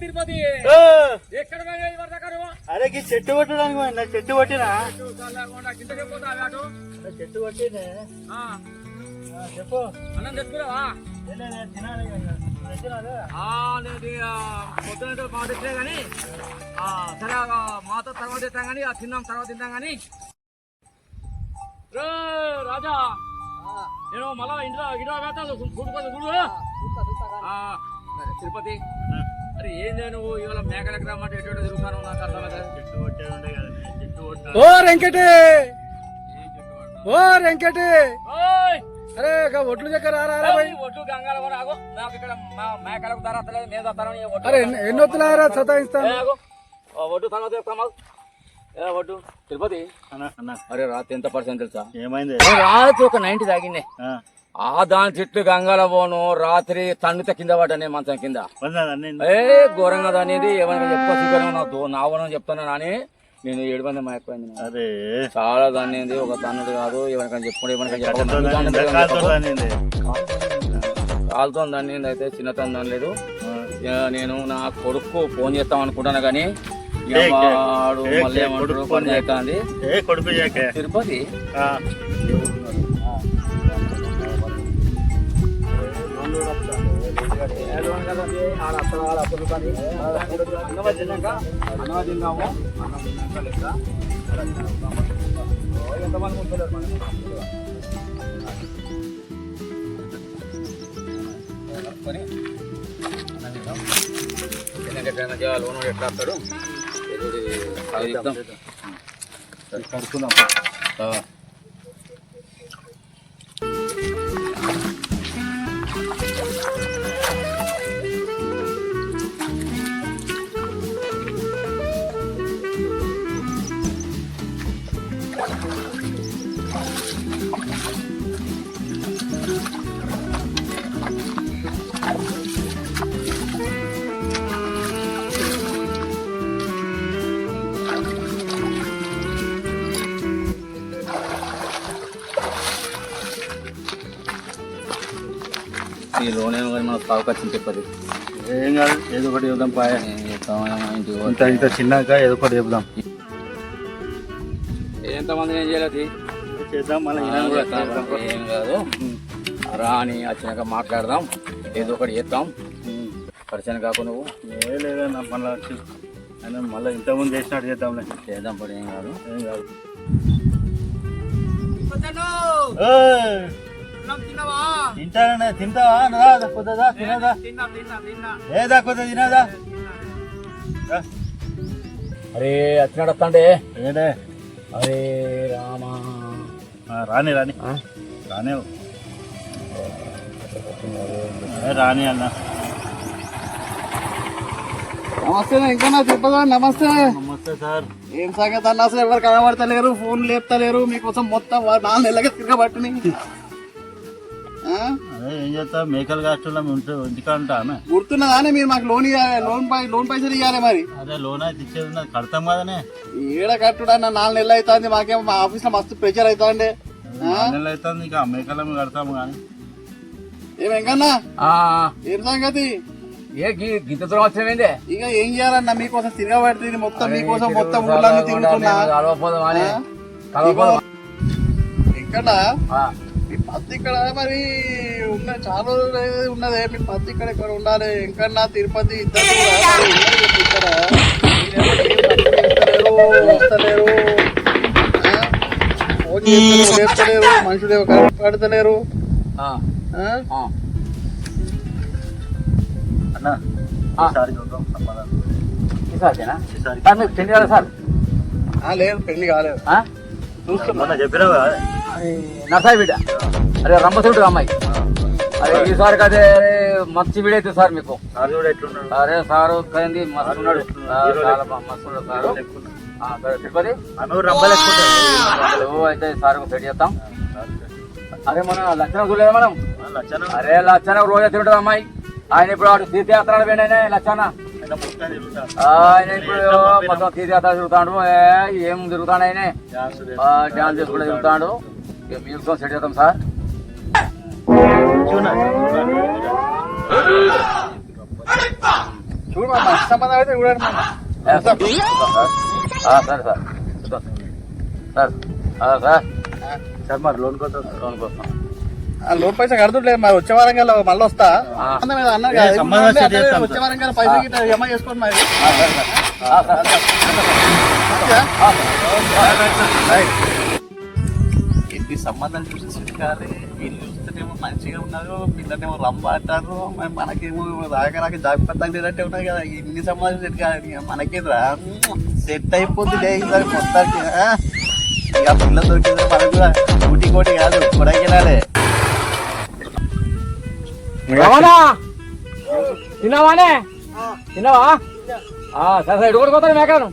తిరుపతి ఎక్కడ అరే చెట్టు కొట్టడానికి చెట్టు కొట్టినా చెట్టు కొట్టినే చెప్పు అన్నం తెచ్చుకున్నావా పొద్దున మాట తెచ్చలే కానీ సరే మాతో తర్వాత తెస్తాం కానీ తిన్నాం తర్వాత తింటాం కానీ రాజా నేను మళ్ళా ఇంట్లో గిడవ వేస్తాను చూడు తిరుపతి అరే ఏం నువ్వు ఇవాళ మేకలకు రమ్మంటే ఎటువంటి తిరుగుతాను నాకు అర్థమైతే చెట్టు కొట్టేది ఉండే కదా చెట్టు కొట్ట ఓ వెంకటే ఓ వెంకటే అరే ఒట్లు దగ్గర ఒట్లు గంగాల ఆగో నాకు ఇక్కడ మేకలకు ధర వస్తలేదు మేము వస్తాను అరే ఎన్ని వద్దులారా సతాయిస్తాను ఒడ్డు తర్వాత చెప్తామా ఒడ్డు తిరుపతి అరే రాత్రి ఎంత పర్సెంట్ తెలుసా ఏమైంది రాత్రి ఒక 90 తాగిందే దాని చెట్లు గంగాల పోను రాత్రి తన్నుత కింద పడ్డానే మంచం కింద ఘోరంగా దానిది ఏమైనా చెప్పుకో నావనం చెప్తాను నాని నేను 7 మంది మా ఎక్కువైంది అదే చాలా దాన్ని ఒక తన్నుడు కాదు ఎవరికైనా చెప్పుకుంటే కాలుతో దాన్ని అయితే చిన్నతనం దాని లేదు నేను నా కొడుకు ఫోన్ చేస్తాం అనుకుంటాను కానీ వాడు మళ్ళీ ఏమంటారు పని చేస్తుంది తిరుపతి అన్నం తిన్నాము అన్నం తిన్నాక లెక్క ఎంతమంది ఉంటలేరు మనం లోన్ ఎట్లా వస్తాడు కడుకుందాం ఈ లోన్ ఏమో కానీ మనకు సాగుకొచ్చింది చెప్పదు ఏం కాదు ఏదో ఒకటి చెప్దాం పాయ ఇంత చిన్నాక ఏదో ఒకటి చెప్దాం ఎంతమంది ఏం చేయలేదు చేద్దాం మళ్ళీ ఏం కాదు రాని వచ్చినాక మాట్లాడదాం ఏదో ఒకటి చేద్దాం పరిచయం కాకు నువ్వు ఏ లేదన్నా మళ్ళీ అయినా మళ్ళీ ఇంతకుముందు చేసినట్టు చేద్దాంలే చేద్దాం పడి ఏం కాదు తింటానే తింటావా కొద్దిదా తినదా ఏదా కొద్ది తినదా అరే వచ్చినాడు వస్తాండే ఏడే అరే రామా రాని రాని రాని అన్న నమస్తే ఇంకా చెప్పదా నమస్తే నమస్తే సార్ ఏం సంగతి అన్న అసలు ఎవరు కనబడతలేరు ఫోన్ లేపుతలేరు మీకోసం మొత్తం 4 నెలలుగా తిరగబట్టుని అదే ఏం చేస్తా మేకలు కాస్తున్నాం ఇంటికా ఉంటామే గుర్తున్నదానే మీరు మాకు లోన్ పైసలు ఇవ్వాలి మరి అదే లోన్ అయితే ఇచ్చేది కడతాం కదనే ఏడ కట్టుడా 4 నెలలు అవుతుంది మాకేమో మా ఆఫీస్ లో మస్తు ప్రెషర్ అవుతాండి 4 నెలలు అవుతుంది ఇక మేకల కడతాము కానీ ఏమేంకన్నా ఏం సంగతి గీత దూరం వచ్చిందే ఇక ఏం చేయాలన్నా మీకోసం తిరగబడుతుంది మొత్తం మీకోసం మొత్తం ఊళ్ళని తిరుగుతున్నా ఎక్కడ మీ పత్తి ఇక్కడ మరి ఉన్న చాలా రోజులు ఉన్నదే మీ పత్తి ఇక్కడ ఉండాలి ఎంకన్నా తిరుపతి ఇద్దరు వస్తలేరు లేస్తలేరు మనుషులు కనపడతలేరు లేదు పెళ్లి కాలేదు చూస్తున్నా చెప్పినావు నర్సాయి బిడ్డ అరే రంపసుడు అమ్మాయి అరే ఈసారికి అదే మంచి వీడైతే సార్ మీకు అరే సారు కైంది మస్తు ఉన్నాడు చాలా మస్తు ఉన్నాడు సారు తిరుపతి అయితే సార్ సెట్ చేస్తాం అరే మన లక్షణం చూడలేదు మనం అరే లక్షణం రోజే తింటుంది అమ్మాయి ఆయన ఇప్పుడు వాడు తీర్థయాత్రలు పోయినాయి లక్షణ ఆయన ఇప్పుడు మొత్తం తీర్థయాత్ర తిరుగుతాడు. ఏం తిరుగుతాడు ఆయన, డ్యాన్స్ చేసుకుంటూ తిరుగుతాడు. మీతో సెట్ చేద్దాం సార్. చూడు మంచి సంబంధం అయితే చూడండి సరే sir sir sir sir sir మరి లోన్ కోసం లోన్ పైసా కడుతుండే మరి వచ్చే వారం కల్లా మళ్ళీ వస్తా అన్నారు కదా, వచ్చే వారం కల్లా పైసా గిట్ట జమ చేసుకోండి మరి. ఎన్ని సంబంధాలు చూసి కానీ వీళ్ళు చూస్తేనేమో మంచిగా ఉన్నారు, పిల్లనేమో రంబ అంటారు, మరి మనకేమో రాక జాగ్రత్త లేదంటే ఉన్నాయి కదా. ఇన్ని సంబంధాలు సెట్ కాదు, మనకేంద్రా సెట్ అయిపోతుంది ఈసారి మొత్తానికి. ఇక పిల్ల దొరికింది మనకు కూడా ఊటీ కోటి కాదు కొడైకెనాలే. తిన్నావానే తిన్నావా? సరే సరే ఇటు కూడా పోతాను మేకను.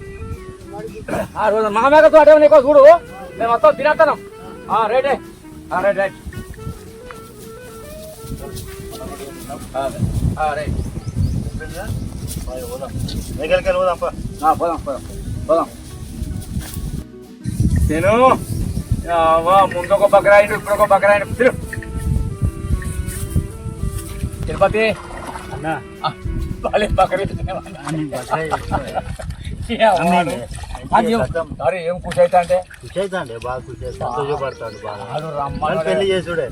మా మేకతో అటే నీకో చూడు, మేము మొత్తం తినేస్తాను. రైటే రైట్ రైట్ పోదాం పోదాం పోదాం. నేను ముందు ఒక బకరాయిడు ఇప్పుడు ఒక బకరాయిడు తిరు. తిరుపతి అరే ఏం ఖుషి అవుతా అంటే బాగా సంతోషపడతాడు. బాగా పెళ్లి చేసుడే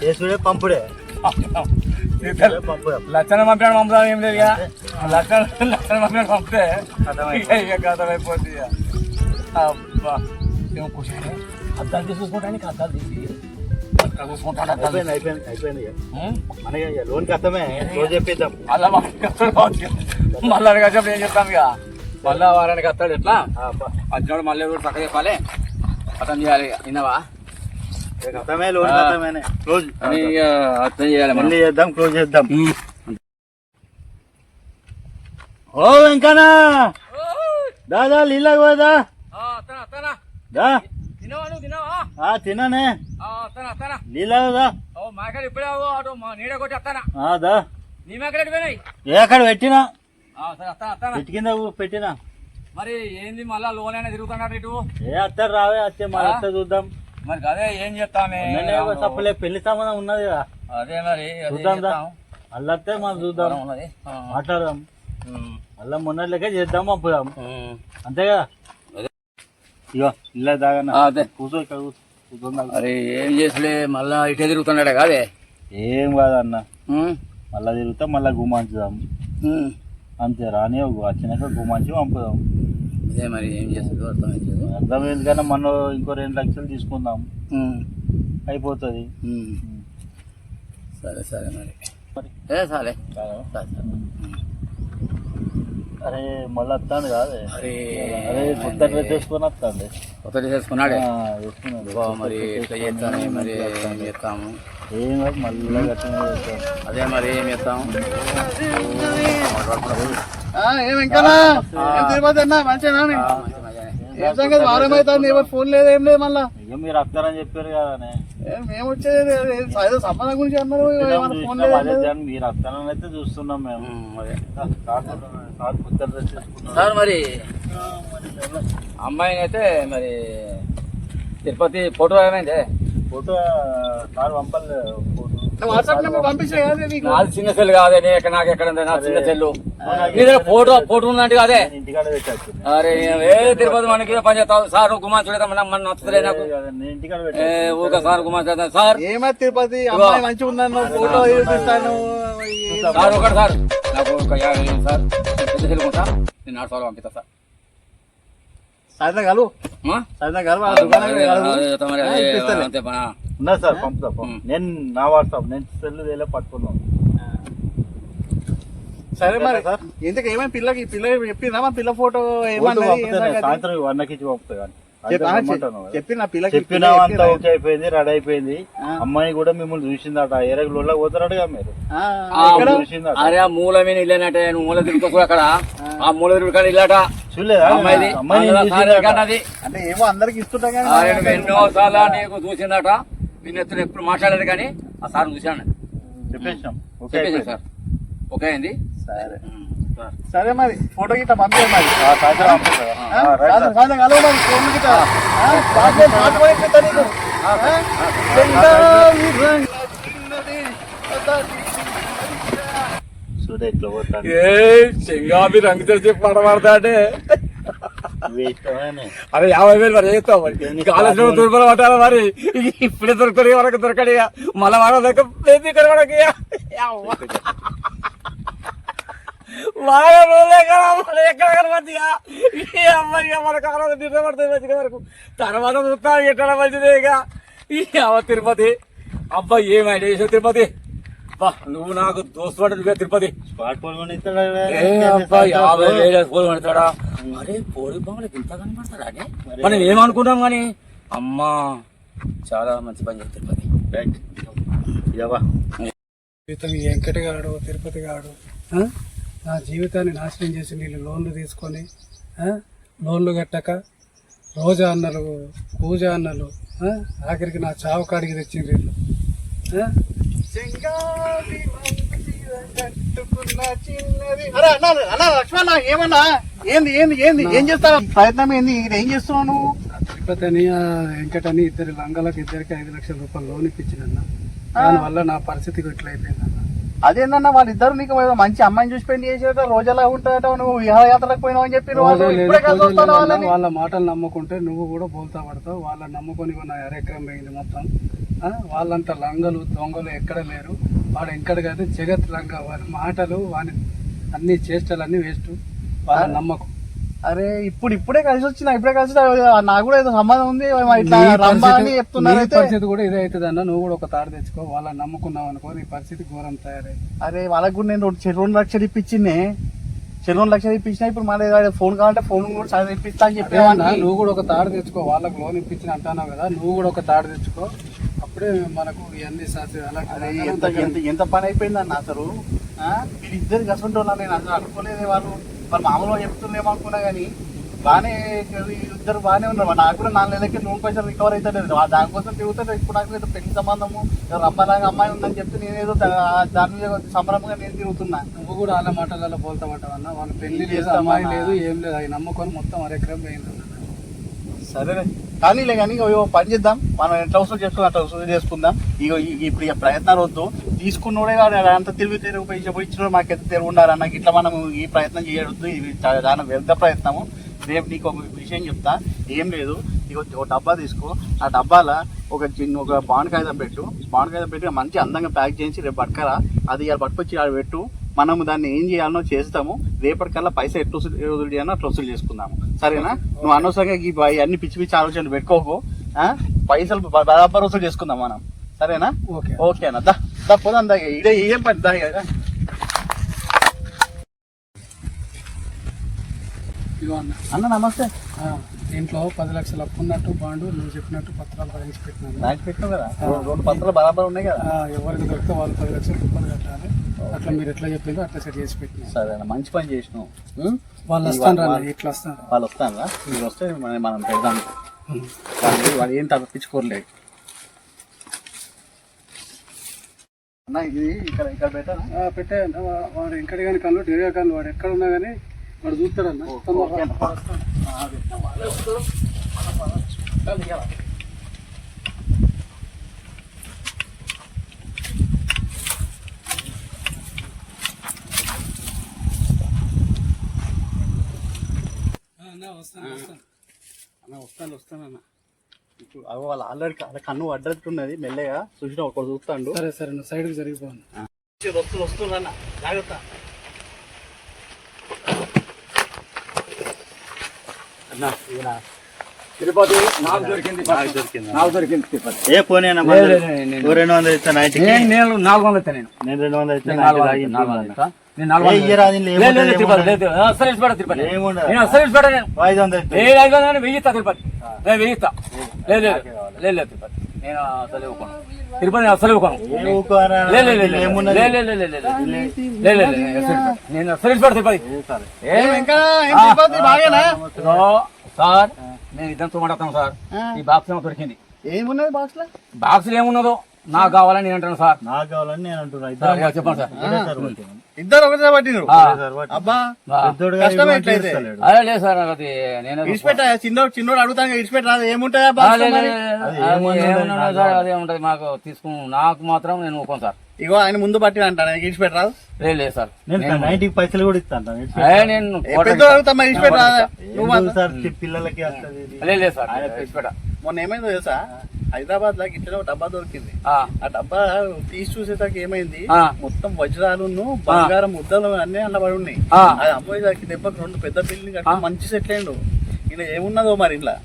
చేసుడే పంపుడే లక్షణ పంపాడు పంపుదాం ఏం లేదు ఇక. లక్షణ పంపాడు పంపితే కథ అయిపోతుంది. అబ్బా ఏం ఖుషి అంటే అద్దాలు తీసి చూసుకోవడానికి అద్దాలు తీసి చూసుకుంటాడు. అయిపోయింది మనకి లోన్ కష్టమే రోజు చెప్పిద్దాం. మళ్ళీ అడిగేటప్పుడు ఏం చెప్తాం ఇక. మళ్ళా వారానికి వస్తాడు ఎట్లా వచ్చినప్పుడు మళ్ళీ కూడా పక్క చెప్పాలి, అర్థం చేయాలి. విన్నావా? కష్టమే లోన్ కష్టమే క్లోజ్ అని అర్థం చేయాలి. మళ్ళీ చేద్దాం, క్లోజ్ చేద్దాం. ఓ వెంకన్న దాదా లీలాకి పోదా తిన్నానే లీలాదా ఇప్పుడే అటు నీడ కొట్టి వస్తానా. దా నీ మేకలు పోయినాయి ఎక్కడ పెట్టినా పెట్టి కింద పెట్టినా. మరి ఏంది మళ్ళా లోన్ అయినా తిరుగుతున్నాడు ఇటు? అత్తారు రావే అత్తే మన అత్త చూద్దాం. మరి అదే ఏం చేస్తామే తప్పలే పెళ్లి సంబంధం ఉన్నది కదా. అదే మరి చూద్దాం మళ్ళీ వస్తే మనం చూద్దాం, మాట్లాడదాం. మళ్ళా మొన్నట్లకే చేద్దాం, పంపుదాం. అంతే కదా. ఇగో ఇలా దాగన్నా కూర్చో ఇక్కడ కూర్చుందా. అరే ఏం చేసులే మళ్ళా ఇటే తిరుగుతున్నాడే కాదే. ఏం కాదన్న మళ్ళా తిరుగుతాం, మళ్ళా గుమాంచుదాం. అంతే రాని వచ్చినాక గుమాంచి పంపుదాం. అదే మరి ఏం చేస్తుందో అర్థమైంది. అర్థమైంది కానీ మనం ఇంకో 2 లక్షలు తీసుకుందాం, అయిపోతుంది. సరే సరే మరి సరే. అరే మళ్ళీ వస్తాను కాదు. అరే అరే కొత్త డ్రెస్ వేసుకొని వస్తాండి. కొత్త డ్రెస్ వేసుకున్నాడే మరి ఎట్లా చేస్తాను మరి ఏం చేస్తాము? ఏం కాదు మళ్ళీ గట్టిగా చేస్తాం. అదే మరి ఏం చేస్తాము? ఏం ఇంకా తిరుపతి అన్న మంచిగా ఏం సంగతి వారం అవుతుంది, ఎవరు ఫోన్ లేదు ఏం లేదు. మళ్ళా ఇక మీరు వస్తారని చెప్పారు కదా. మేము వచ్చేది ఏదో సంబంధం గురించి అన్నారు, ఫోన్ లేదు. మీరు వస్తారని అయితే చూస్తున్నాం మేము. సార్ మరి అమ్మాయిని అయితే మరి తిరుపతి ఫోటో ఏమైంది? ఫోటో సార్ పంపలే. వాట్సాప్ నెంబర్ పంపించే కదా నీకు. నాది చిన్న సెల్ కాదే, నాకు ఎక్కడ ఉంది నా చిన్న సెల్లు. ఫోటో ఉందంటే అదే ఇంటికాడ పెట్టచ్చు. అరే ఏ తిరుపతి మనకి పని చేస్తావు సార్, గుమా చూడతాం మన నచ్చలే నాకు. ఊరికే సార్ గుమా చేద్దాం సార్. ఏమో తిరుపతి అమ్మాయి మంచిగా ఉందన్న ఫోటో చూపిస్తాను సార్. ఒకటి సార్ నాకు ఒక 50,000 సార్ పెద్ద తెలుగుంటా, నేను 4 సార్లు పంపిస్తా సార్. సాయంత్రం కలు ఉన్నా సార్ పంపుతా. నేను నా వాట్సాప్ నేను సెల్ పట్టుకున్నాం. సరే మరి సార్. ఇంతకు ఏమైనా పిల్లకి చెప్పిందా మా పిల్ల ఫోటో సాయంత్రం 1 ఇచ్చి పంపుతా. చెప్పిన పిల్లకి చెప్పినా అంతా ఓకే అయిపోయింది, రెడీ అయిపోయింది. అమ్మాయి కూడా మిమ్మల్ని చూసిందట. ఏరగులో పోతారట మీరు. అరే ఆ మూల మీద ఇల్లేనట్టే, నువ్వు మూల తిరుగుతావు అక్కడ. ఆ మూల తిరుగుడు ఇల్లాట చూడలేదా? అంటే ఏమో అందరికి ఇస్తుంటా కానీ ఎన్నో సార్లు నీకు చూసిందట. నేను ఎప్పుడు మాట్లాడలేదు కానీ ఆ సార్ చూసాను. చెప్పేసాం సార్ ఓకే అయింది. సరే సరే మరి ఫోటో గిట్ట పంపే మరి సాయంత్రం కలవ మరి ఫోన్ గిట్ట చూడ ఎట్లా పోతాడు చెంగాబి రంగు తెరిచి పడబడతాడే అరే 50,000 మరి చేస్తావు మరి కాలేజీలో దుర్బలం పట్టాలి మరి ఇప్పుడే దొరుకుతాయి వరకు దొరకడు ఇక మళ్ళీ వారం దగ్గర మనకి వారం రోజులే కదా మనం ఎక్కడ కనబడిగా ఈ అమ్మాయి మన కాలం నిద్రపడుతుంది మంచిగా వరకు తర్వాత చూస్తాను ఎక్కడ మంచిదే ఇక ఈ తిరుపతి అబ్బాయి ఏం ఐడియా చేసావు తిరుపతి నువ్వు నాకు దోస్తు పడ్డ తిరుపతి అబ్బాయి 50,000 పోలు పడతాడా అరే పోలి బొమ్మలకి ఇంత కనపడతాడా అని మనం ఏమనుకుంటాం కానీ అమ్మా చాలా మంచి పని చేస్తారు తిరుపతి వెంకటగాడు తిరుపతి గాడు నా జీవితాన్ని నాశనం చేసి వీళ్ళు లోన్లు తీసుకొని లోన్లు కట్టక రోజా అన్నలు పూజ అన్నలు ఆఖరికి నా చావు కాడికి తెచ్చిండ్రు వీళ్ళు లక్ష్మణ ఏమన్నా ఏంది ఏంది ఏంది ఏం చేస్తావు ప్రయత్నం ఏంది ఏం చేస్తున్నావు నువ్వు తిరుపతి అని వెంకటని ఇద్దరు లంగలకు ఇద్దరికి 5 లక్షల రూపాయలు లోన్ ఇప్పించిందన్న దానివల్ల నా పరిస్థితి ఇట్లా అయిపోయిందన్న అదేందన్నా వాళ్ళిద్దరు నీకు మంచి అమ్మాయిని చూసి పెళ్లి చేసేట రోజలా ఉంటాయట నువ్వు విహారయాత్రకు పోయినావు అని చెప్పి వాళ్ళ మాటలు నమ్ముకుంటే నువ్వు కూడా బోల్తా పడతావు వాళ్ళని నమ్ముకొని నా అరెకరం పోయింది మొత్తం వాళ్ళంతా లంగలు దొంగలు ఎక్కడ లేరు వాడు ఎక్కడికైతే జగత్ లంగ వారి మాటలు వాని అన్ని చేష్టలన్నీ వేస్ట్ వాళ్ళ నమ్మకం అరే ఇప్పుడే కలిసి వచ్చినా ఇప్పుడే కలిసి నాకు కూడా ఏదో సంబంధం ఉంది పరిస్థితి కూడా ఇదే అవుతుంది అన్న నువ్వు కూడా ఒక తాడు తెచ్చుకో వాళ్ళని నమ్ముకున్నావు అనుకో నీ పరిస్థితి ఘోరం తయారై అరే వాళ్ళకి కూడా నేను 2 లక్షలు ఇప్పించింది 2 లక్షలు ఇప్పించినా ఇప్పుడు మళ్ళీ ఫోన్ కావాలంటే ఫోన్ కూడా ఇప్పిస్తా అని చెప్పి నువ్వు కూడా ఒక తాడు తెచ్చుకో వాళ్ళకి లోన్ ఇప్పించిన అంటున్నావు కదా నువ్వు కూడా ఒక తాడు తెచ్చుకో అప్పుడే మనకు ఇవన్నీ అరే ఎంత పని అయిపోయింది అన్న అసలు వీళ్ళిద్దరు కసుకుంటున్నా నేను అసలు అనుకోలేదు వాళ్ళు మామూలుగా చెప్తున్నామో అనుకున్నా కానీ బాగానే ఇద్దరు బాగానే ఉన్నారు నాకు కూడా 4 నెలలకి లోన్ పైసలు రికవర్ అవుతలేదు దానికోసం తిరుగుతాడు ఇప్పుడు నాకు ఏదో పెళ్లి సంబంధము రమ్మలాగా అమ్మాయి ఉందని చెప్తే నేనేదో దాని మీద సంబరంగా నేను తిరుగుతున్నా నువ్వు కూడా వాళ్ళ మాటలలో పోల్తా పట్టావన్నా వాళ్ళ పెళ్లి లేదు అమ్మాయి లేదు ఏం లేదు అవి నమ్ముకొని మొత్తం అరెకరం పోయింది సరే కానీలే కానీ పని చేద్దాం మనం ఎట్లా వసూలు చేసుకుందాం అట్లా వసూలు చేసుకుందాం ఇప్పుడు ఇక ప్రయత్నాలు వద్దు తీసుకున్నోడే అంత తిరుగు పోయి ఇచ్చిన మాకు ఎంత తిరుగు ఉండాలి నాకు ఇట్లా మనం ఈ ప్రయత్నం చేయొద్దు ఇది చాలా వ్యర్థ ప్రయత్నము రేపు నీకు ఒక విషయం చెప్తా ఏం లేదు ఒక డబ్బా తీసుకో ఆ డబ్బాలో ఒక బాండ్ కాగితం పెట్టి మంచి అందంగా ప్యాక్ చేసి రేపు పట్టుకరా అది ఇలా పట్టుకొచ్చి ఆడ పెట్టు మనము దాన్ని ఏం చేయాలనో చేస్తాము రేపటికల్లా పైసా ఎట్లా వసూలు చేయాలో అట్లా వసూలు చేసుకుందాము సరేనా నువ్వు అనవసరంగా అన్ని పిచ్చి ఆలోచనలు పెట్టుకోకు పైసలు బరాబర్ వసూలు చేసుకుందాం మనం సరేనా ఓకే అన్న దా పోదాం దా ఇదే ఏం పని దా అన్న నమస్తే దీంట్లో 10 లక్షలు అప్పు ఉన్నట్టు బాండు నువ్వు చెప్పినట్టు పత్రాలు రాయించి పెట్టినావు కదా 2 పత్రాలు బరాబర్ ఉన్నాయి కదా ఎవరికి దొరికితే వాళ్ళు 10 లక్షల రూపాయలు కట్టాలి అట్లా మీరు ఎట్లా చెప్పిందో అట్లా సెట్ చేసి పెట్టినా సరే మంచి పని చేసినావు వాళ్ళు వస్తాను ఇట్లా వస్తాను వాళ్ళు వస్తాను మీరు వస్తే మనం పెడదాం వాళ్ళు ఏం తప్పించుకోరలేదు అన్న ఇది ఇక్కడ పెట్టా వాడు ఎక్కడ కానీ కళ్ళు డేరియా కళ్ళు వాడు ఎక్కడ ఉన్నా కానీ వాడు చూస్తాడన్న వస్తానన్న ఇప్పుడు వాళ్ళు ఆల్రెడీ కన్ను అడ్డట్టున్నది మెల్లగా చూసిన ఒకటి చూస్తాడు సరే నువ్వు సైడ్కి జరిగిపోను వస్తున్నా జాగ్రత్త తిరుపతి నాకు దొరికింది తిరుపతి ఏ పోనీ 200 ఇస్తాను నేను 400 ఇస్తాను నేను 200 ఇస్తాను నేను అసలు ఇవ్వను తిరుపతి అసలు నేను అసలు తిరుపతి సార్ నేను ఇదంతా మాట్లాడతాను సార్ ఈ బాక్స్ ఏమో దొరికింది ఏమున్నది బాక్స్ ఏమున్నదో నాకు కావాలని నేను అంటాను సార్. నాకు కావాలని నేను అంటున్నా. సార్, ఇక చెప్పండి సార్. ఒకటేసారి కొట్టినాం. ఇద్దరు ఒకటే పట్టినారు. అబ్బా పెద్దోడుగా కష్టమే ఇవ్వమంటే ఎట్లయితే ఇస్తలేడు. అదే లేదు సార్, అది నేను ఇడిచిపెట్ట చిన్నోడు అడుగుతాను ఇడిచిపెట్ట రాదు ఏముంటాయా అదే ఉంటది మాకు తీసుకు. నాకు మాత్రం నేను ఊకోను సార్. ఇగో ఆయన ముందు పట్టిన అంటాను ఇడిచిపెట్ట రాదు. లేదు సార్, నేను 90 పైసలు కూడా ఇస్తాను. నేను పెద్ద అడుగుతా మరి ఇడిచిపెట్ట రాదా నువ్వు సార్ పిల్లలకి వస్తుంది ఇది. లేదు సార్, ఇచ్చిపెట్ట. మొన్న ఏమైందో తెలుసా హైదరాబాద్ లో ఇట్లనే ఒక డబ్బా దొరికింది. ఆ డబ్బా తీసి చూసేసరికి ఏమైంది మొత్తం వజ్రాలు బంగారం ముద్దలు అన్ని అన్న పడి ఉన్నాయి. అది అమ్మేసరికి దెబ్బకి 2 పెద్ద బిల్డింగ్ కట్టి మంచి సెటిల్ అయిండు. ఇలా ఏమున్నదో మరి ఇలా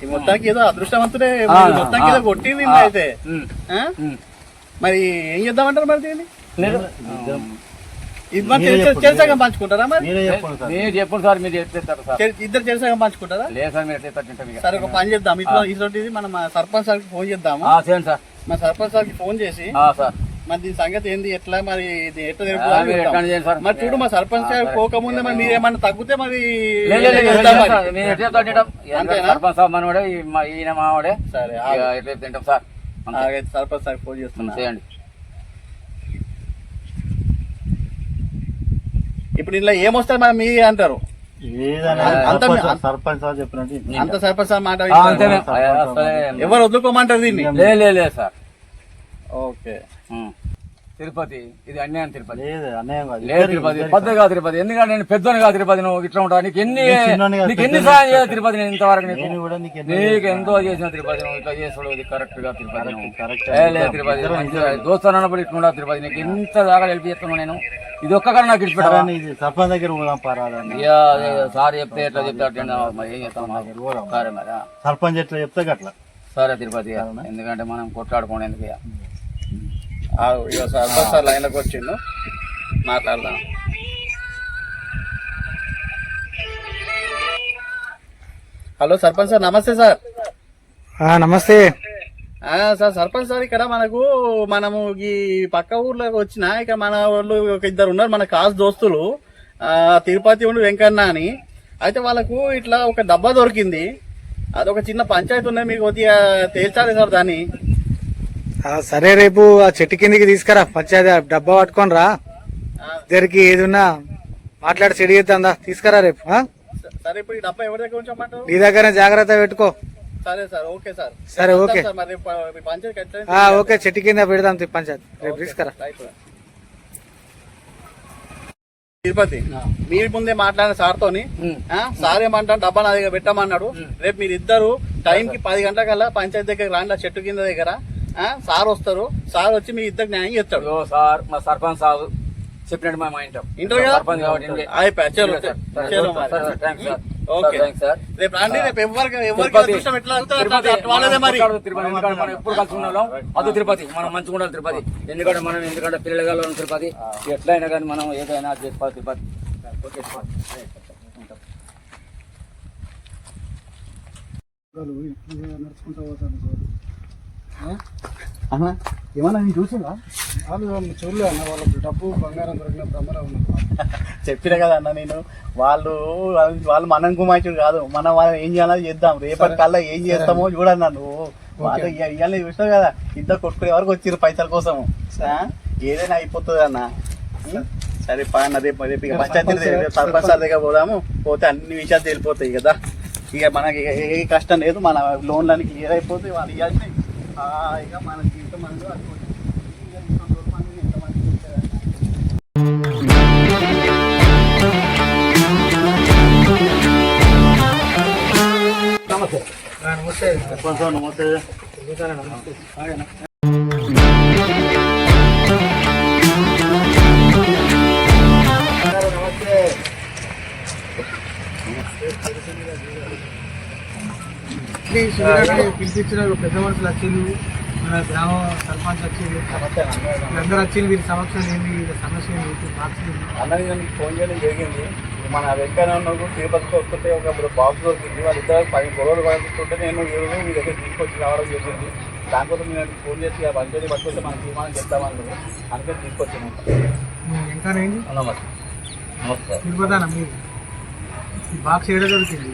ఈ మొత్తానికి ఏదో అదృష్టవంతుడే మొత్తానికి ఏదో కొట్టింది ఇలా అయితే. మరి ఏం చేద్దామంటారు మరి దీన్ని? ఇది మరి చెరసగం పంచుకుంటారా మరి? మీరే చెప్పండి సార్. మీరు చెప్పండి సార్, మీరు ఎట్లేస్తారు సార్? ఇద్దరు చెరసగం పంచుకుంటారా? లేదు సార్, మీరు ఎట్లేస్తారు? సరే ఒక పని చేద్దాం, ఇటువంటిది మనం సర్పంచ్ సార్కి ఫోన్ చేద్దాము. చేయండి సార్. మన సర్పంచ్ సార్కి ఫోన్ చేసి సార్ మరి దీని సంగతి ఏంది ఎట్లా మరి ఇది ఎట్లా మీరు తెలుపుతారు ఎట్లా చేయండి సార్. మరి చూడు మా సర్పంచ్ సార్ పోకముందే మరి మీరు ఏమన్నా తగ్గితే మరి అంతేనా? సర్పంచ్ సార్ మనవాడే, ఈయన మావాడే. సరే ఎట్లా తింటాం సార్. సర్పంచ్ సార్ ఫోన్ చేస్తున్నా. చేయండి. ఇప్పుడు ఇలా ఏమొస్తారు మరి మీ అంటారు సర్పంచ్ సార్ చెప్పినట్టు అంత సర్పంచ్ సార్ మాట అంతేనే. ఎవరు వదులుకోమంటారు దీన్ని? లేదు సార్. ఓకే తిరుపతి ఇది అన్యాయం. తిరుపతి లేదు అన్నయ్య కాదు. లేదు తిరుపతి పెద్దగా తిరుపతి. ఎందుకంటే నేను పెద్దోని కాదు తిరుపతి. నువ్వు ఇట్లా ఉంటావు. నీకు ఎన్ని సాయం చేయాలి తిరుపతి? నేను ఇంతవరకు నీకు ఎంతో చేసిన తిరుపతి. నువ్వు ఇట్లా చేసుడు ఇది కరెక్ట్ గా తిరుపతి. లేదు తిరుపతి దోస్తాను అన్నప్పుడు ఇట్లా తిరుపతి. నీకు ఎంత దాకా హెల్ప్ చేస్తున్నావు నేను. ఇది ఒక్క నాకు ఇచ్చిపెట్టాను. సర్పంచ్ దగ్గర పోదాం పరాదని సార్ చెప్తే ఎట్లా చెప్తే ఏం చేస్తాం సరే మరి. సర్పంచ్ ఎట్లా చెప్తే అట్లా సరే తిరుపతి. ఎందుకంటే మనం కొట్లాడుకోండి ఎందుకు. సర్పంచ్ సార్ లైన్లోకి వచ్చిండు, మాట్లాడదాం. హలో సర్పంచ్ సార్, నమస్తే సార్. నమస్తే సార్ సర్పంచ్ సార్, ఇక్కడ మనము ఈ పక్క ఊర్లోకి వచ్చిన ఇక మన వాళ్ళు ఒక ఇద్దరు ఉన్నారు మన కాసు దోస్తులు, తిరుపతి ఉండి వెంకన్న అని. అయితే వాళ్ళకు ఇట్లా ఒక డబ్బా దొరికింది. అదొక చిన్న పంచాయతీ ఉన్నది, మీకు కొద్దిగా తేల్చాలి సార్ దాన్ని. సరే రేపు ఆ చెట్టు కిందికి తీసుకురా, పంచాయతీ డబ్బా పట్టుకొని రా. ఇద్దరికి ఏదున్నా మాట్లాడి చెడి చేద్దా, తీసుకురా రేపు. సరే ఇప్పుడు ఈ డబ్బా ఎవరి దగ్గర ఉంచమంటారు? నీ దగ్గర జాగ్రత్త పెట్టుకో. సరే సార్, ఓకే సార్. సరే ఓకే మరి పంచాయతీ ఓకే, చెట్టు కింద పెడదాం పంచాయతీ రేపు తీసుకురా. తిరుపతి మీరు ముందే మాట్లాడిన సార్ తోని, సార్ ఏమంటాను డబ్బా నా దగ్గర పెట్టమన్నాడు. రేపు మీరు ఇద్దరు టైంకి 10 గంటలకల్లా పంచాయతీ దగ్గర రాండి, ఆ చెట్టు కింద దగ్గర. సార్ వస్తారు, సార్ వచ్చి మీ ఇద్దరు న్యాయం చేస్తాడు. సార్ మా సర్పంచ్ సార్ చెప్పినట్టు మా ఇంటాం. సర్పంచ్ కాబట్టి రేపు రండి. రేపు ఎప్పుడు కలిసి ఉన్నాం అది తిరుపతి. మనం మంచిగా ఉండాలి తిరుపతి. ఎందుకంటే పిల్లలు తిరుపతి. ఎట్లయినా కానీ మనం ఏదైనా చేసుకోవాలి తిరుపతి. నడుచుకుంటా పోతాను. ఏమన్నా నేను చూసిందా? చూడలే అన్న, వాళ్ళకి డబ్బు బంగారం దొరికిన భ్రమలో ఉన్నారు. చెప్పిన కదా అన్న నేను, వాళ్ళు మనం కుమార్చుడు కాదు, మనం వాళ్ళు ఏం చేయాలో చేద్దాం. రేపటి కల్లా ఏం చేస్తామో చూడన్నా నువ్వు. వాళ్ళు ఇవాళ చూసినావు కదా, ఇద్దరు కొట్టుకునే వరకు వచ్చిర్రు పైసల కోసము. ఏదైనా అయిపోతుంది అన్న. సరే పా అన్న, రేపు ఇక పంచాయతీ సర్పంచ్ సార్ దగ్గర పోదాము. పోతే అన్ని విషయాలు తెలిపోతాయి కదా. ఇక మనకి ఏ కష్టం లేదు, మన లోన్లన్నీ క్లియర్ అయిపోతాయి. వాళ్ళు ఇవ్వాల్సినవి ఇక మనకి ఇంతమంది నమస్తే. నమస్తే నమస్తే. పిలిపించిన పెద్ద మనుషులు వచ్చింది, మన గ్రామ సర్పంచ్ వచ్చింది, అందరూ వచ్చింది. వీరి సమక్షం ఏంది, వీళ్ళ సమస్య అన్నది ఫోన్ చేయడం జరిగింది. మన వెంకన్న తిరుపతికి వస్తుంటే ఒక బాక్స్ దొరికింది. వాళ్ళు ఇద్దరు 10 గొడవలు పడుతుంటే నేను ఈరోజు మీ దగ్గర తీసుకొచ్చి రావడం జరిగింది. దానికోసం నేను ఫోన్ చేసి ఆ పంచాయతీ పట్టుకుంటే మనం తీర్మానం చేద్దామన్నారు, అందుకే తీసుకొచ్చాను. ఇంకా నమస్తే. నమస్తే. తిరుపతి మీరు బాక్స్ ఏడ దొరికింది?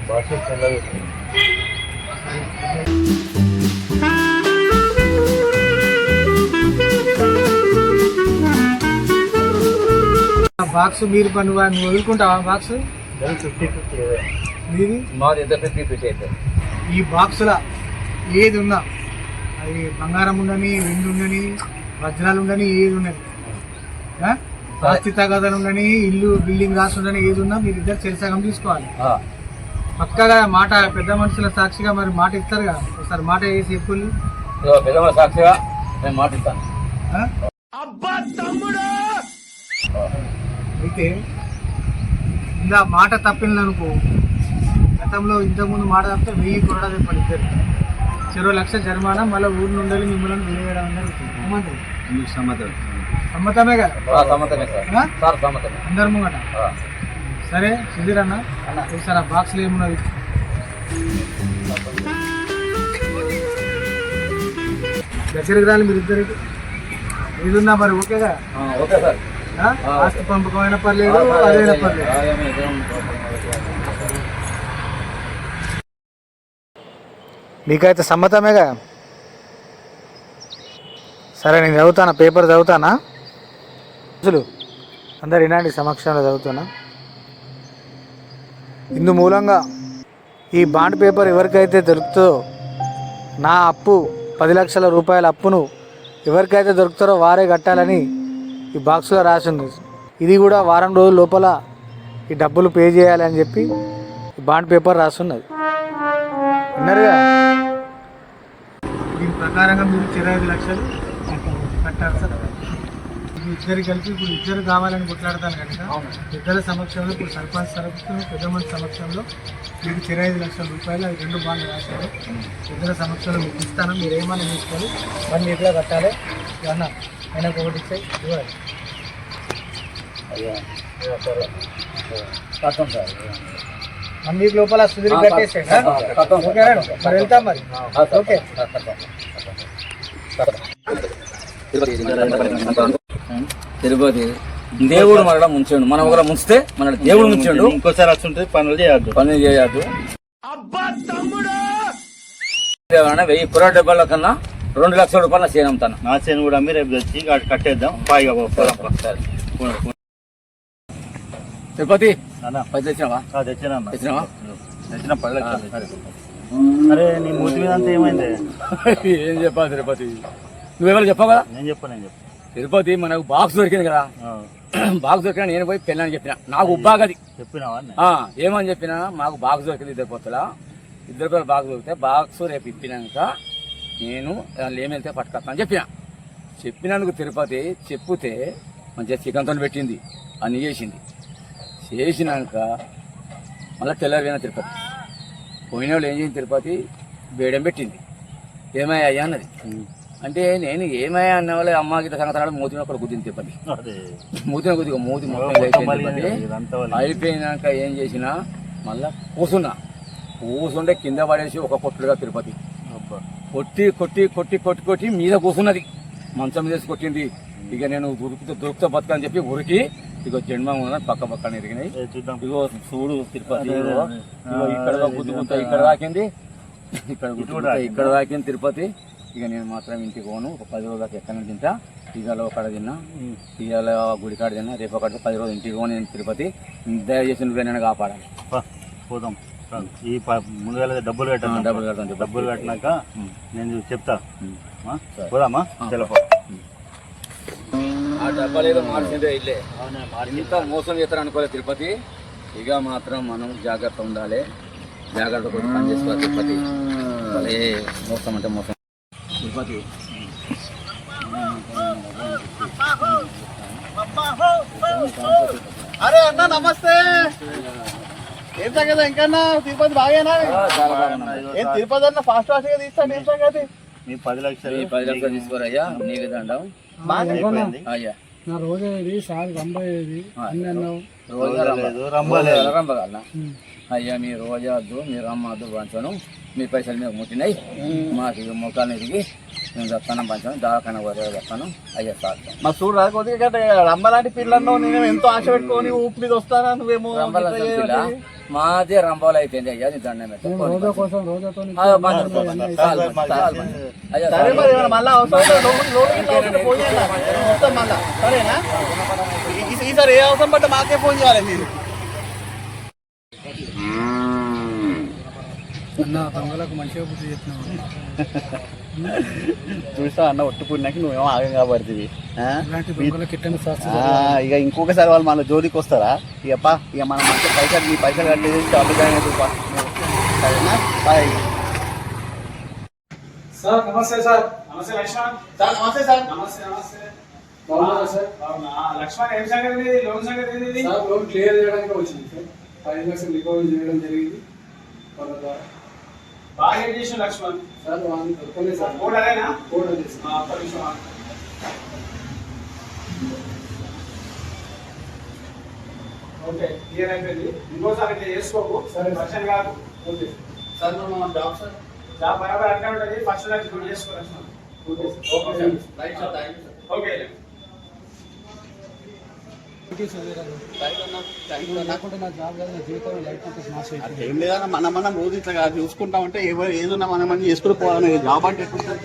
బాక్స్ బాక్స్ మీరు నువ్వు వదులుకుంటావా బాక్స్ 50-50 మీది? మాది ఎంత 50-50 అయితే ఈ బాక్సుల ఏది ఉన్నా అది బంగారం ఉండని, వెండి ఉండని, వజ్రాలు ఉండని, ఏది ఉండని, ఆస్తి తగాదాలు ఉండని, ఇల్లు బిల్డింగ్ రాసి ఉండని, ఏది ఉన్నా మీరు ఇద్దరు చెరిసగం తీసుకోవాలి. పక్కగా మాట పెద్ద మనుషుల సాక్షిగా మరి మాట ఇస్తారు కదా, ఒకసారి మాట వేసి చెప్పు. పెద్ద సాక్షిగా నేను మాటిస్తాను. అయితే ఇలా మాట తప్పిందనుకో, గతంలో ఇంతకుముందు మాట తప్పితే 1000 కొరడా చెప్పాలి ఇద్దరు, 1,00,000 జరిమానా, మళ్ళీ ఊరి నుండి మిమ్మల్ని వినియోగం జరుగుతుంది. సమ్మతమే కదా? సమ్మతమే సార్, సమ్మతమే అందరు ముంగట. సరే సుధీర్ అన్న, ఒకసారి ఆ బాక్స్లో ఏమున్నది దగ్గరికి రాలి మీరు ఇద్దరికి. ఏదున్నా మరి ఓకేగా? Okay sir. ఆస్తి పంపకమైన పర్లేదు, అదైనా పర్లేదు. మీకైతే సమ్మతమేగా? సరే నేను చదువుతానా, పేపర్ చదువుతానా? అసలు అందరు వినండి, సమక్షంలో చదువుతున్నా. ఇందు మూలంగా ఈ బాండ్ పేపర్ ఎవరికైతే దొరుకుతుందో, నా అప్పు 10 లక్షల రూపాయల అప్పును ఎవరికైతే దొరుకుతారో వారే కట్టాలని ఈ బాక్స్లో రాసింది. ఇది కూడా వారం రోజుల లోపల ఈ డబ్బులు పే చేయాలి అని చెప్పి ఈ బాండ్ పేపర్ రాస్తున్నది. విన్నారుగా? దీని ప్రకారంగా మీరు 25 లక్షలు కట్టారు సార్. ఇద్దరు కలిపి ఇప్పుడు ఇద్దరు కావాలని కొట్లాడతాను కనుక ఇద్దరి సమక్షంలో, ఇప్పుడు సర్పంచ్ సమక్షంలో, పెద్ద మనిషి సమక్షంలో మీకు 25 లక్షల రూపాయలు అవి 2 బాండ్లు రాశారు. ఇద్దరి సమక్షంలో మీకు ఇస్తాను. మీరు ఏమన్నా తీసుకొని 1 వీక్లో కట్టాలి. అన్న ఆయనకు ఒకటి ఇచ్చాయి ఇవ్వాలి. 1 వీక్ లోపల సుధీర్ కట్టేసాడు. ఓకేనా? మరి వెళ్తాం మరి. ఓకే తిరుపతి దేవుడు మనలో ముంచాడు, మనం ఒకరు ముంచితే మన దేవుడు ముంచాడు. ఇంకోసారి వస్తుంటే పనులు చేయొద్దు. 1000 పురా డబ్బాల కన్నా 2 లక్షల రూపాయల చేను అమ్ముతాను. నా చేను కూడా అమ్మి రేపు తెచ్చి కట్టేద్దాం. పాయిగా తిరుపతి అన్నా తెచ్చినావా? తెచ్చినా తెచ్చినావా? తెచ్చిన 10 లక్షలు. అరే నీ మూతి మీద అంతా ఏమైంది? ఏం చెప్పాలి తిరుపతి, నువ్వెవరు చెప్పావు కదా? నేను చెప్పను. తిరుపతి మనకు బాక్స్ దొరికింది కదా, బాక్స్ దొరికినా నేను పోయి పెళ్ళని చెప్పిన, నాకు ఉబ్బాగది చెప్పినావా? ఏమని చెప్పినా, మాకు బాక్స్ దొరికింది ఇద్దరు పొత్తుల, ఇద్దరు కూడా బాక్స్ దొరికితే బాక్స్ రేపు ఇప్పినాక నేను వాళ్ళు ఏమైతే పట్టుకొస్తా అని చెప్పినందుకు తిరుపతి చెప్తే మంచిగా చికెన్తో పెట్టింది, అన్నీ చేసినాక మళ్ళీ తెల్లరిపోయిన తిరుపతి. పోయిన వాళ్ళు ఏం చేసింది, తిరుపతి వేయడం పెట్టింది. ఏమయ్యా అన్నది అంటే, నేను ఏమయ్యా అన్న వాళ్ళ అమ్మ గీత సంగతి మూతిని ఒకటి గుద్దింది తిరుపతి. మూతిన కొద్దిగా మూతి మొత్తం అయిపోయినాక ఏం చేసినా మళ్ళా కూసుంటే కింద పడేసి ఒక కొట్టుడుగా తిరుపతి కొట్టి కొట్టి కొట్టి కొట్టి కొట్టి మీద కూసున్నది, మంచం మీద కొట్టింది. ఇక నేను దొరుకుతా బతుకని చెప్పి ఉరికి ఇగో జన్మ పక్క పక్కన ఎరిగినాయి. ఇగో చూడు తిరుపతి, ఇగో ఇక్కడ గుద్దుకుంటా ఇక్కడ దాకింది, ఇక్కడ దాకింది తిరుపతి. ఇక నేను మాత్రం ఇంటికి పోను, ఒక 10 రోజుల దాకా ఎక్కడ తింటా. ఇవాళ ఒకడ తిన్నా, ఇవాళ గుడి కాడ తిన్నా, రేపు ఒకటి 10 రోజులు ఇంటికి పోను. నేను తిరుపతి దయచేసి నువ్వే నన్ను కాపాడాలి. పోదాం. ఈ ముందుగా డబ్బులు కట్టాను. డబ్బులు కట్టినాక నేను చెప్తా. పోదామా? తెలపో. ఆ డబ్బాలు ఏదో మార్చిందే ఇల్లే, ఇంత మోసం చేస్తారు అనుకోలేదు తిరుపతి. ఇక మాత్రం మనం జాగ్రత్త ఉండాలి, జాగ్రత్త కూడా పని చేసుకోవాలి తిరుపతి. భలే మోసం అంటే మోసం తిరుపతి. అరే అన్న నమస్తే. ఏం సంగతి ఇంకన్నా? తిరుపతి బాగేనా? ఏం తిరుపతి అన్న ఫాస్ట్ గా తీస్తాను. ఏం సంగతి? మీ 10 లక్షలు 10 లక్షలు తీసుకోరయ్యా, నీకు దండం. అయ్యా నా రోజు ఏది సార్ రంబయ్యేది అన్ని అన్నావు. రంబగలనా? అయ్యా మీ రోజా వద్దు, మీరు అమ్మద్దు పంచాను, మీ పైసలు మీకు ముట్టినాయి, మాకు ఇక ముఖాన్ని ఎదిగి నేను చెప్తాను పంచాను, దావకాన చెప్తాను. అయ్యా సార్ మా చూడు రాకపోతే రంబలాంటి పిల్లల్లో నేను ఎంతో ఆశ పెట్టుకొని ఊపి మీద వస్తానా, నువ్వేమో మాదే రంబాలు అయిపోయింది. అయ్యా నీ దండం రోజా కోసం రోజాతో సరే మరి మళ్ళీ అవసరం మళ్ళా సరేనా? ఈ ఈసారి ఏ అవసరం పడ్డా మాకే ఫోన్ చేయాలి మీరు. అన్న దొంగలకు మంచిగా బుద్ధి చెప్తున్నావు. చూసా అన్న ఒట్టుకున్నాక నువ్వేమో ఆగంగా పడుతుంది. ఇలాంటి దొంగలకు ఎట్లా శాస్త్రం ఇక ఇంకొకసారి వాళ్ళు మన జోలికి వస్తారా? ఇక మనం మంచి పైసలు మీ పైసలు కట్టేది చాలు కానీ సరేనా? Bye sir. నమస్తే సార్. నమస్తే లక్ష్మణ్ సార్. నమస్తే సార్. నమస్తే నమస్తే. బాగున్నారా సార్? లక్ష్మణ్ ఏం సంగతి? లోన్ సంగతి ఏంది? సార్ లోన్ క్లియర్ చేయడానికి వచ్చింది సార్. 5 లక్షలు రికవరీ చేయడం జరిగింది వాళ్ళ ద్వారా. బాగా ఏం చేసిన లక్ష్మణ్ సార్ వాళ్ళని దొరకలేదు సార్. కోడ్ అదేనా? కోడ్ అదే సార్. ఒక్క నిమిషం ఆగు. ఓకే క్లియర్ అయిపోయింది. ఇంకోసారి ఇట్లా చేసుకోకు. సరే. వర్షన్ కాదు. ఓకే సార్ మన జాబ్ సార్. జాబ్ బరాబర్ అట్లా ఉంటుంది. ఫస్ట్ నుంచి గుడ్ చేసుకో Lakshman. Okay sir. Okay sir. Right sir. Thank you sir. Okay okay sir. లేకుంటే నా జాబ్ కాదు, నా జీవితంలో లైఫ్ అంతా స్మాష్ అయిపోయింది. ఏం లేదన్నా మనం రోజు ఇట్లా చూసుకుంటా ఉంటే ఏదున్నా మనం చేసుకుని పోవాలని. జాబ్ అంటే ఎట్లుంటుంది?